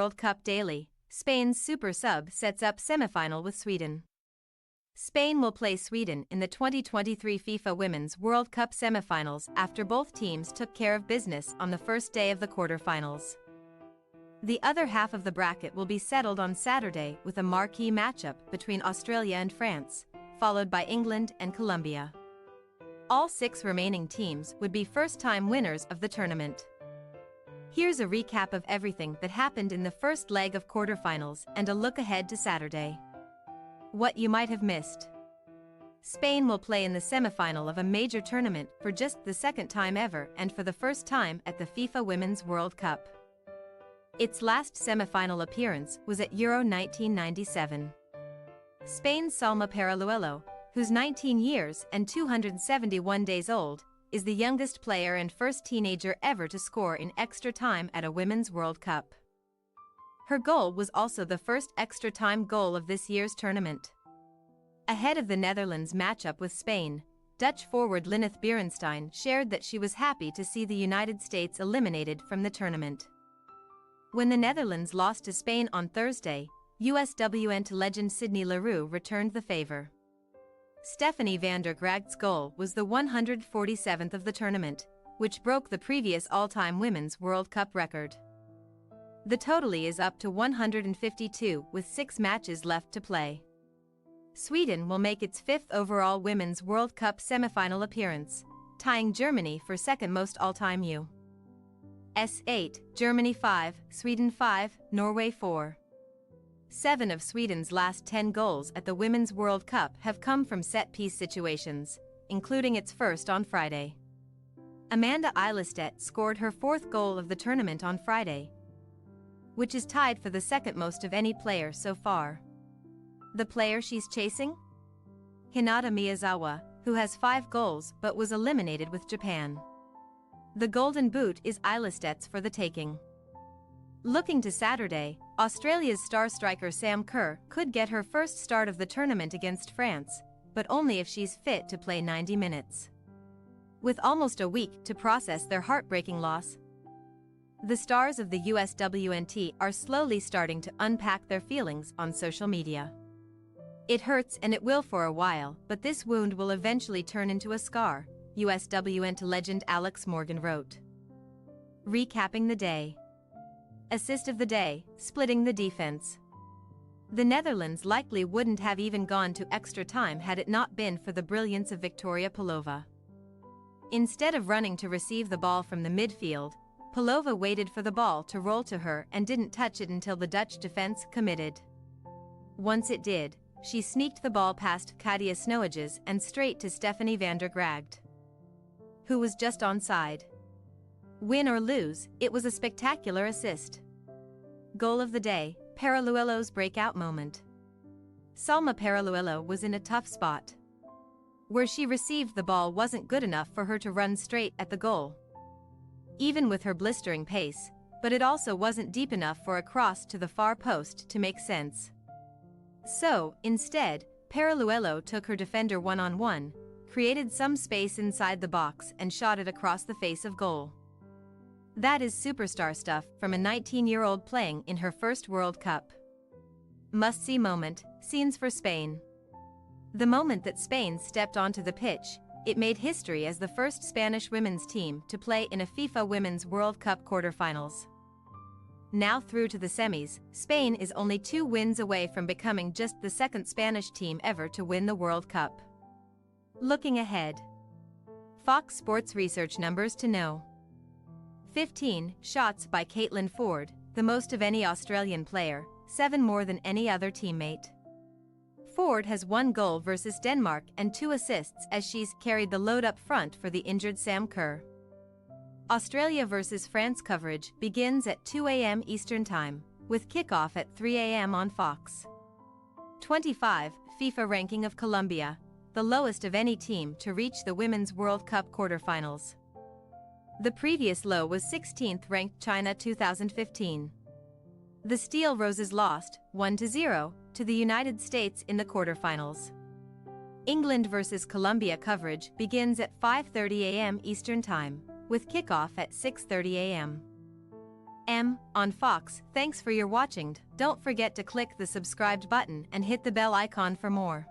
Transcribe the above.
World Cup daily, Spain's super sub sets up semifinal with Sweden. Spain will play Sweden in the 2023 FIFA Women's World Cup semifinals after both teams took care of business on the first day of the quarterfinals. The other half of the bracket will be settled on Saturday with a marquee matchup between Australia and France, followed by England and Colombia. All 6 remaining teams would be first-time winners of the tournament. Here's a recap of everything that happened in the first leg of quarterfinals and a look ahead to Saturday. What you might have missed. Spain will play in the semifinal of a major tournament for just the second time ever and for the first time at the FIFA Women's World Cup. Its last semifinal appearance was at Euro 1997. Spain's Salma Paraluelo, who's 19 years and 271 days old, is the youngest player and first teenager ever to score in extra time at a Women's World Cup. Her goal was also the first extra time goal of this year's tournament. Ahead of the Netherlands matchup with Spain, Dutch forward Lineth Beerenstein shared that she was happy to see the United States eliminated from the tournament. When the Netherlands lost to Spain on Thursday, USWNT legend Sydney Leroux returned the favor. Stephanie van der Graagt's goal was the 147th of the tournament, which broke the previous all-time Women's World Cup record. The totally is up to 152 with 6 matches left to play. Sweden will make its 5th overall Women's World Cup semifinal appearance, tying Germany for second most all-time U.S. 8, Germany 5, Sweden 5, Norway 4. 7 of Sweden's last 10 goals at the Women's World Cup have come from set-piece situations, including its first on Friday. Amanda Eilestedt scored her 4th goal of the tournament on Friday, which is tied for the second most of any player so far. The player she's chasing? Hinata Miyazawa, who has 5 goals but was eliminated with Japan. The Golden Boot is Eilestedt's for the taking. Looking to Saturday, Australia's star striker Sam Kerr could get her first start of the tournament against France, but only if she's fit to play 90 minutes. With almost a week to process their heartbreaking loss, the stars of the USWNT are slowly starting to unpack their feelings on social media. It hurts and it will for a while, but this wound will eventually turn into a scar, USWNT legend Alex Morgan wrote. Recapping the day. Assist of the day, splitting the defense. The Netherlands likely wouldn't have even gone to extra time had it not been for the brilliance of Victoria Pelova. Instead of running to receive the ball from the midfield, Pelova waited for the ball to roll to her and didn't touch it until the Dutch defense committed. Once it did, she sneaked the ball past Kadia Snowages and straight to Stephanie van der Graagt, who was just onside. Win or lose, it was a spectacular assist. Goal of the day, Paraluelo's breakout moment. Salma Paraluelo was in a tough spot. Where she received the ball wasn't good enough for her to run straight at the goal, even with her blistering pace, but it also wasn't deep enough for a cross to the far post to make sense. So, instead, Paraluelo took her defender one-on-one, created some space inside the box and shot it across the face of goal. That is superstar stuff from a 19-year-old playing in her first World Cup. Must-see moment, scenes for Spain. The moment that Spain stepped onto the pitch, it made history as the first Spanish women's team to play in a FIFA Women's World Cup quarterfinals. Now through to the semis, Spain is only 2 wins away from becoming just the second Spanish team ever to win the World Cup. Looking ahead. Fox Sports research numbers to know. 15 shots by Caitlin Foord, the most of any Australian player, 7 more than any other teammate. Foord has 1 goal versus Denmark and 2 assists as she's carried the load up front for the injured Sam Kerr. Australia vs France coverage begins at 2 a.m. Eastern Time, with kickoff at 3 a.m. on Fox. 25 FIFA ranking of Colombia, the lowest of any team to reach the Women's World Cup quarterfinals. The previous low was 16th ranked China 2015. The Steel Roses lost 1-0 to the United States in the quarterfinals. England vs Colombia coverage begins at 5:30 a.m. Eastern Time, with kickoff at 6:30 a.m. on Fox. Thanks for your watching. Don't forget to click the subscribed button and hit the bell icon for more.